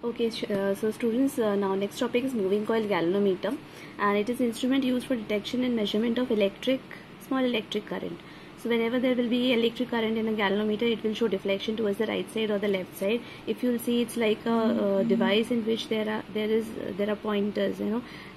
Okay, so students, now next topic is moving coil galvanometer, and it is instrument used for detection and measurement of small electric current. So whenever there will be electric current in a galvanometer, it will show deflection towards the right side or the left side. If you'll see, it's like a device in which there are pointers.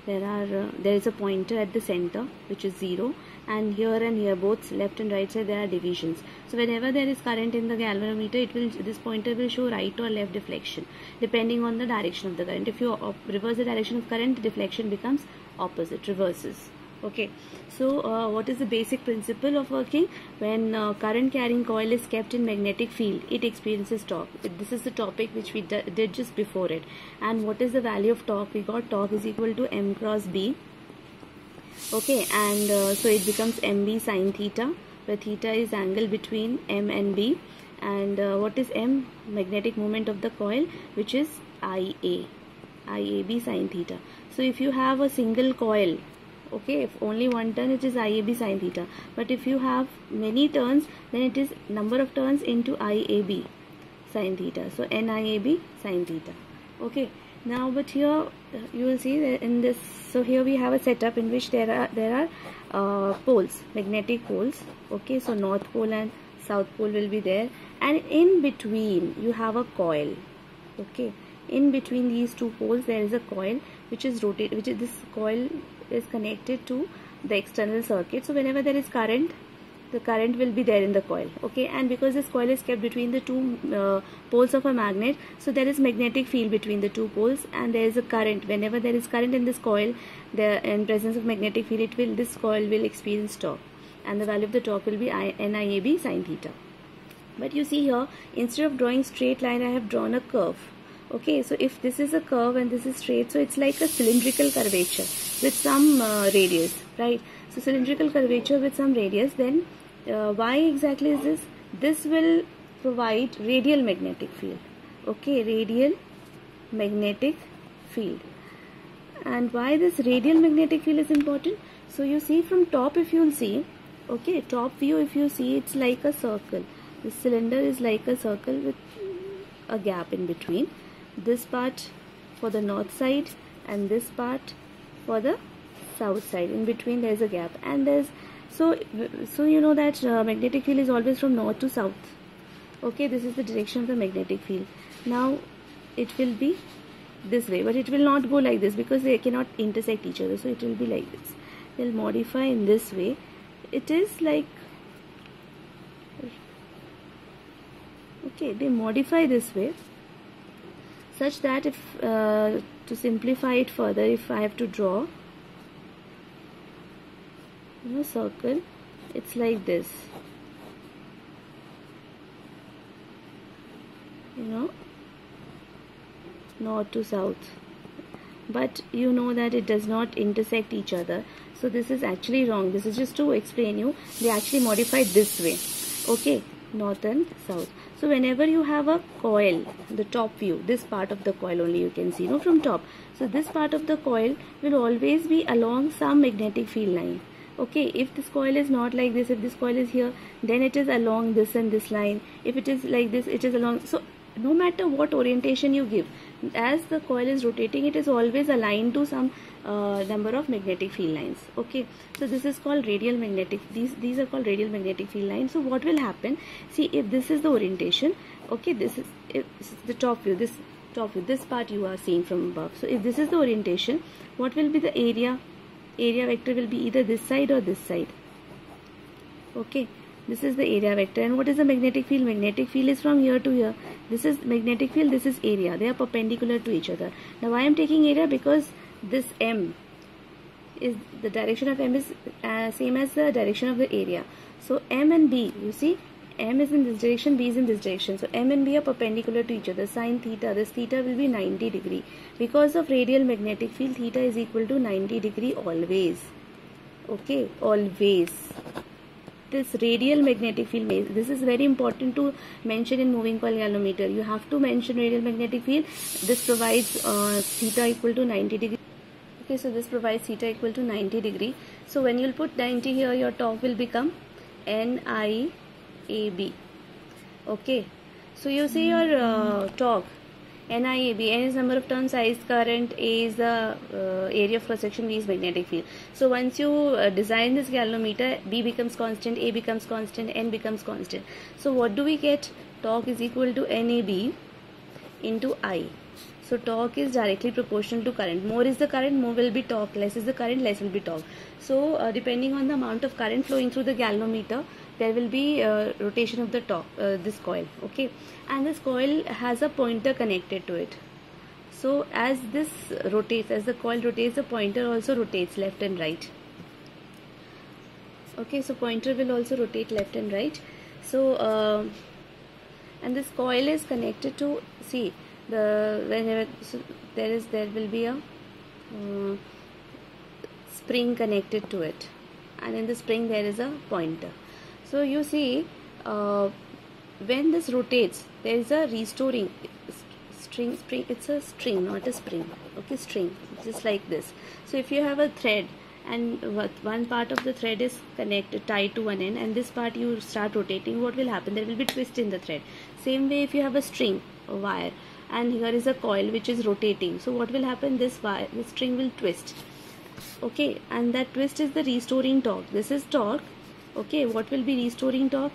There is a pointer at the center which is 0, and here both left and right side there are divisions. So whenever there is current in the galvanometer, this pointer will show right or left deflection depending on the direction of the current. If you reverse the direction of current, the deflection becomes opposite, reverses. Okay, so what is the basic principle of working? When current carrying coil is kept in magnetic field, it experiences torque. This is the topic which we did just before it. And what is the value of torque? We got torque is equal to m cross b. Okay, and so it becomes mb sin theta, where theta is angle between m and b. And what is m? Magnetic moment of the coil, which is IAB sin theta. So if you have a single coil, okay, if only one turn, it is IAB sin theta, but if you have many turns, then it is number of turns into IAB sin theta, so NIAB sin theta. Okay, now but here you will see that in this, so here we have a setup in which there are poles, magnetic poles. Okay, so north pole and south pole will be there, and in between you have a coil. Okay, in between these two poles there is a coil which is this coil is connected to the external circuit. So whenever there is current, the current will be there in the coil. Okay, and because this coil is kept between the two poles of a magnet, so there is magnetic field between the two poles, and there is a current. Whenever there is current in this coil, in presence of magnetic field, this coil will experience torque, and the value of the torque will be NIAB sin theta. But you see here, instead of drawing straight line, I have drawn a curve. Okay, so if this is a curve and this is straight, so it's like a cylindrical curvature with some radius, right? So cylindrical curvature with some radius, then why exactly is this? This will provide radial magnetic field. Okay, radial magnetic field. And why this radial magnetic field is important? So you see from top, if you will see, okay, top view, if you see, it's like a circle. The cylinder is like a circle with a gap in between. This part for the north side and this part for the south side. In between there is a gap, and there's so you know that magnetic field is always from north to south. Okay, this is the direction of the magnetic field. Now it will be this way, but it will not go like this because they cannot intersect each other, so it will be like this. They'll modify in this way. It is like, okay, they modify this way such that if to simplify it further, if I have to draw circle, it's like this, north to south, but you know that it does not intersect each other, so this is actually wrong. This is just to explain you, they actually modified this way. Okay, north and south. So whenever you have a coil, the top view, this part of the coil only you can see from top. So this part of the coil will always be along some magnetic field line. Okay, if this coil is not like this, if this coil is here, then it is along this and this line. If it is like this, it is along. So no matter what orientation you give, as the coil is rotating, it is always aligned to some number of magnetic field lines. Okay, so this is called radial magnetic, these are called radial magnetic field lines. So what will happen, see, if this is the orientation, okay, this is the top view, this part you are seeing from above. So if this is the orientation, what will be the area vector will be either this side or this side. Okay, this is the area vector. And what is the magnetic field? Magnetic field is from here to here. This is magnetic field, this is area. They are perpendicular to each other. Now why I am taking area? Because this M is, the direction of M is same as the direction of the area. So M and B, you see, M is in this direction, B is in this direction. So M and B are perpendicular to each other. Sin theta, this theta will be 90 degree. Because of radial magnetic field, theta is equal to 90 degree always. Okay, always. This radial magnetic field, this is very important to mention in moving coil galvanometer. You have to mention radial magnetic field. This provides theta equal to 90 degree. Okay, so this provides theta equal to 90 degree. So when you'll put 90 here, your torque will become NIAB. Okay, so you see your torque NIAB, N is number of turns, I is current, A is the area of cross section, V is magnetic field. So once you design this galvanometer, B becomes constant, A becomes constant, N becomes constant. So what do we get? Torque is equal to NAB into I. So torque is directly proportional to current. More is the current, more will be torque. Less is the current, less will be torque. So depending on the amount of current flowing through the galvanometer, there will be rotation of the torque, this coil. Okay, and this coil has a pointer connected to it. So as this rotates, as the coil rotates, the pointer also rotates left and right. Okay, so pointer will also rotate left and right. So and this coil is connected to, see, whenever there will be a spring connected to it, and in the spring there is a pointer. So you see, when this rotates, there is a restoring spring. It's a string, not a spring. Okay, string, just like this. So if you have a thread, and one part of the thread is tied to one end, and this part you start rotating, what will happen? There will be twist in the thread. Same way, if you have a string, a wire, and here is a coil which is rotating, so what will happen? This string will twist. Okay, and that twist is the restoring torque. This is torque. Okay, what will be restoring torque?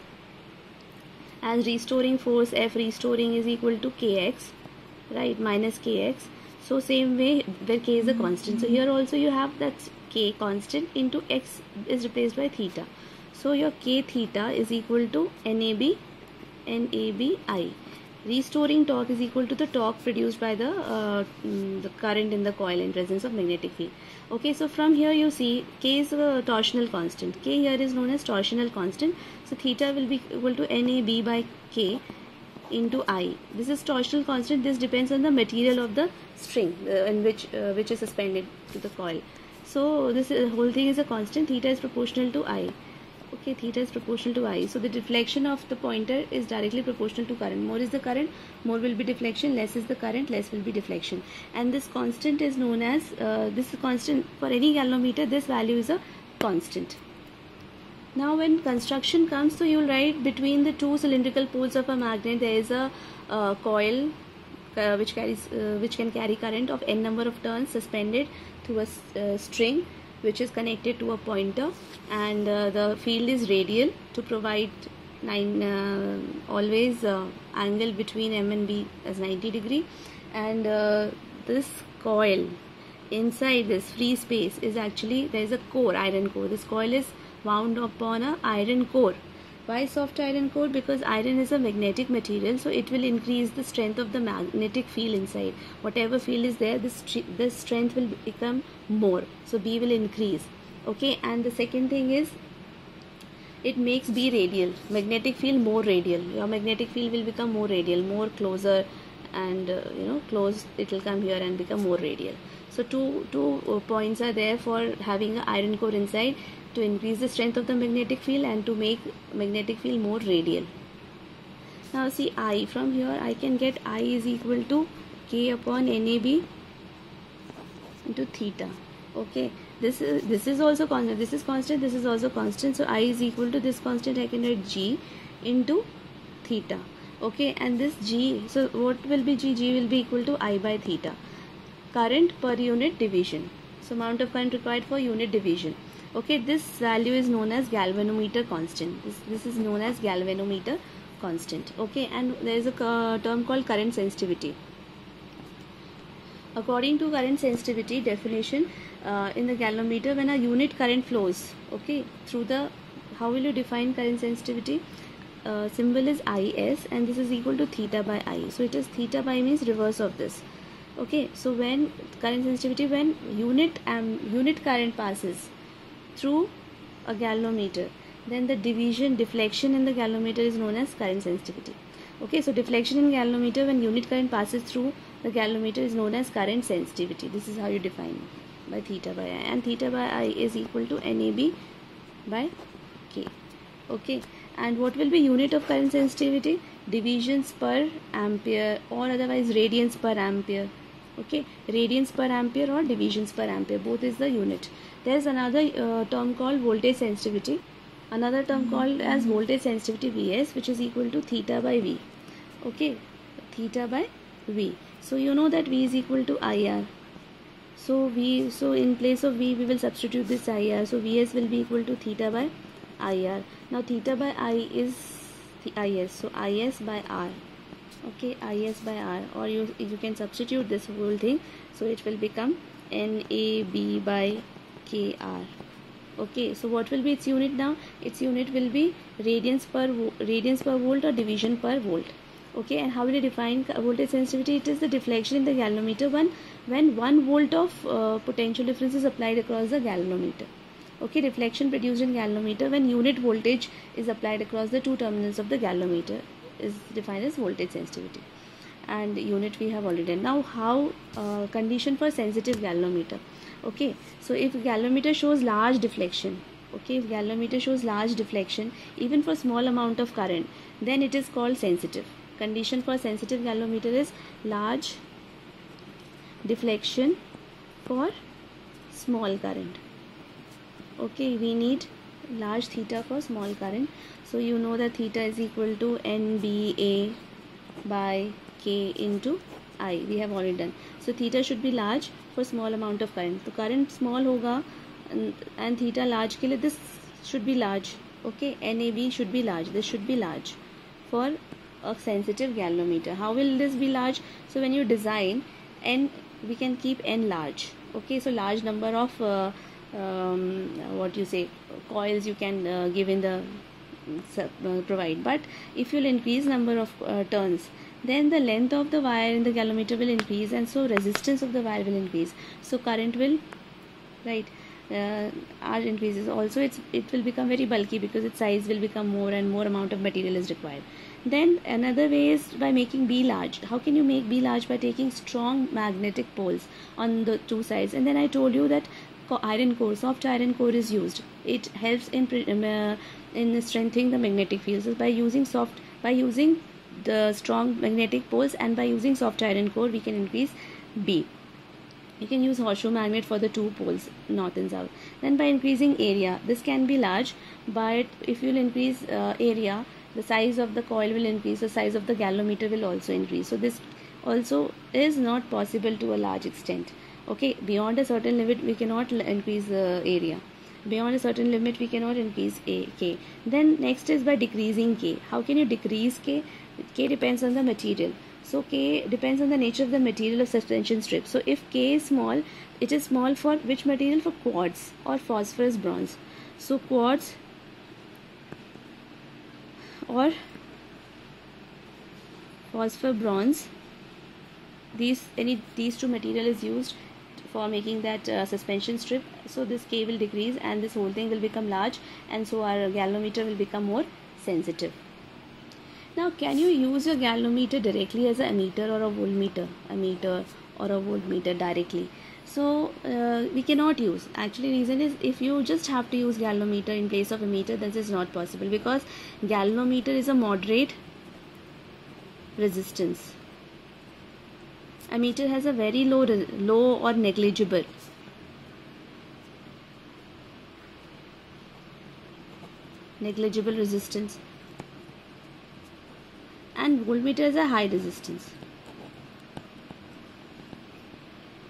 As restoring force, F restoring is equal to Kx, right, minus Kx. So same way, where K is a constant, so here also you have that K constant into X is replaced by theta. So your K theta is equal to NABI. Restoring torque is equal to the torque produced by the current in the coil in presence of magnetic field. Okay, so from here you see K is a torsional constant. K here is known as torsional constant. So theta will be equal to NAB by K into I. This is torsional constant. This depends on the material of the string in which is suspended to the coil. So this whole thing is a constant. Theta is proportional to I. Okay, theta is proportional to I. So the deflection of the pointer is directly proportional to current. More is the current, more will be deflection. Less is the current, less will be deflection. And this constant is known as, this is constant for any galvanometer. This value is a constant. Now when construction comes, so you will write between the two cylindrical poles of a magnet, there is a coil which can carry current of n number of turns suspended through a string which is connected to a pointer, and the field is radial to provide always angle between M and B as 90 degree, and this coil inside this free space is actually, there is a core, iron core. This coil is wound upon a iron core. Why soft iron core? Because iron is a magnetic material, so it will increase the strength of the magnetic field inside. Whatever field is there, this strength will become more, so B will increase. Okay, and the second thing is, it makes B radial, magnetic field more radial. Your magnetic field will become more radial, more closer, and close, it will come here and become more radial. So two points are there for having an iron core inside, to increase the strength of the magnetic field and to make magnetic field more radial. Now see, I, from here I can get I is equal to K upon NAB into theta. Okay, this is also constant, this is constant, this is also constant, so I is equal to this constant, I can write G into theta. Okay, and this G, so what will be G? G will be equal to I by theta, current per unit division. So amount of current required for unit division. Okay, this value is known as galvanometer constant. This is known as galvanometer constant. Okay, and there is a term called current sensitivity. According to current sensitivity definition, in the galvanometer, when a unit current flows, okay, through the, how will you define current sensitivity? Symbol is IS, and this is equal to theta by I. So it is theta by means reverse of this. Okay, so when current sensitivity, when unit current passes through a galvanometer, then the deflection in the galvanometer is known as current sensitivity. Okay, so deflection in galvanometer when unit current passes through the galvanometer is known as current sensitivity. This is how you define it, by theta by I, and theta by I is equal to NAB by K. Okay, and what will be unit of current sensitivity? Divisions per ampere, or otherwise radians per ampere. Okay, radians per ampere or divisions per ampere, both is the unit. There is another term called voltage sensitivity, another term called as voltage sensitivity Vs, which is equal to theta by V. Okay, theta by V. So you know that V is equal to IR. So in place of V we will substitute this IR. So Vs will be equal to theta by IR. Now theta by I is the IS. So IS by R. Okay, IS by R, or you can substitute this whole thing. So it will become NAB by KR. Okay, so what will be its unit now? Its unit will be radians per volt or division per volt. Okay, and how will you define voltage sensitivity? It is the deflection in the galvanometer when 1 volt of potential difference is applied across the galvanometer. Okay, deflection produced in galvanometer when unit voltage is applied across the two terminals of the galvanometer is defined as voltage sensitivity, and unit we have already done. Now how condition for sensitive galvanometer. Okay, so if galvanometer shows large deflection, okay, if galvanometer shows large deflection even for small amount of current, then it is called sensitive. Condition for sensitive galvanometer is large deflection for small current. Okay, we need large theta for small current. So you know that theta is equal to NBA by K into I. We have already done. So theta should be large for small amount of current. So current small hoga and theta large ke liye this should be large. Okay, NAB should be large. This should be large for a sensitive galvanometer. How will this be large? So when you design N, we can keep N large. Okay, so large number of coils you can give in the provide. But if you'll increase number of turns, then the length of the wire in the galvanometer will increase, and so resistance of the wire will increase. So current will, right, R increases. Also it will become very bulky because its size will become more and more amount of material is required. Then another way is by making B large. How can you make B large? By taking strong magnetic poles on the two sides. And then I told you that iron core, soft iron core is used. It helps in strengthening the magnetic fields. So by using the strong magnetic poles and by using soft iron core, we can increase B. You can use horseshoe magnet for the two poles, north and south. Then by increasing area, this can be large, but if you will increase area, the size of the coil will increase, the size of the galvanometer will also increase. So this also is not possible to a large extent. Okay, beyond a certain limit we cannot increase the area. Beyond a certain limit we cannot increase K. Then next is by decreasing K. How can you decrease K? K depends on the material. So K depends on the nature of the material of suspension strip. So if K is small, it is small for which material? For quartz or phosphorus bronze. So quartz or phosphor bronze, these two material is used for making that suspension strip. So this K will decrease and this whole thing will become large, and so our galvanometer will become more sensitive. Now can you use your galvanometer directly as an ammeter or a voltmeter directly? So we cannot use. Actually reason is, if you just have to use galvanometer in place of ammeter, this is not possible because galvanometer is a moderate resistance. Ammeter has a very low or negligible resistance, and voltmeter is a high resistance.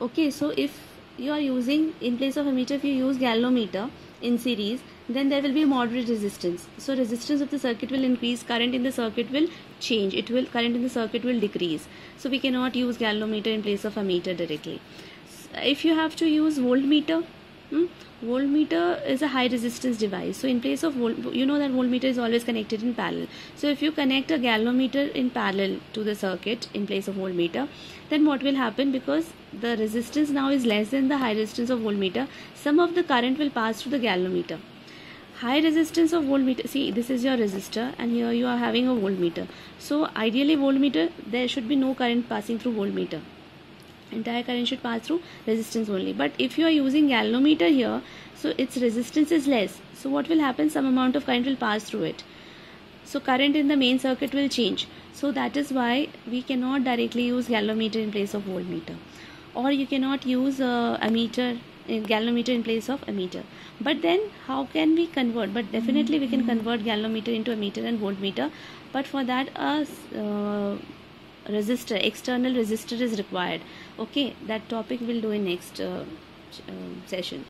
Okay, so if you are using, in place of ammeter, if you use galvanometer in series, then there will be moderate resistance. So resistance of the circuit will increase, current in the circuit will change, current in the circuit will decrease. So we cannot use galvanometer in place of ammeter directly. If you have to use voltmeter, voltmeter is a high resistance device. So in place of you know that voltmeter is always connected in parallel. So if you connect a galvanometer in parallel to the circuit in place of voltmeter, then what will happen? Because the resistance now is less than the high resistance of voltmeter, some of the current will pass through the galvanometer. High resistance of voltmeter, see, this is your resistor and here you are having a voltmeter. So ideally voltmeter, there should be no current passing through voltmeter. Entire current should pass through resistance only. But if you are using galvanometer here, so its resistance is less. So what will happen? Some amount of current will pass through it. So current in the main circuit will change. So that is why we cannot directly use galvanometer in place of voltmeter. Or you cannot use galvanometer in place of ammeter. But then how can we convert? But definitely we can convert galvanometer into ammeter and voltmeter. But for that resistor, external resistor is required. Okay, that topic we'll do in next session.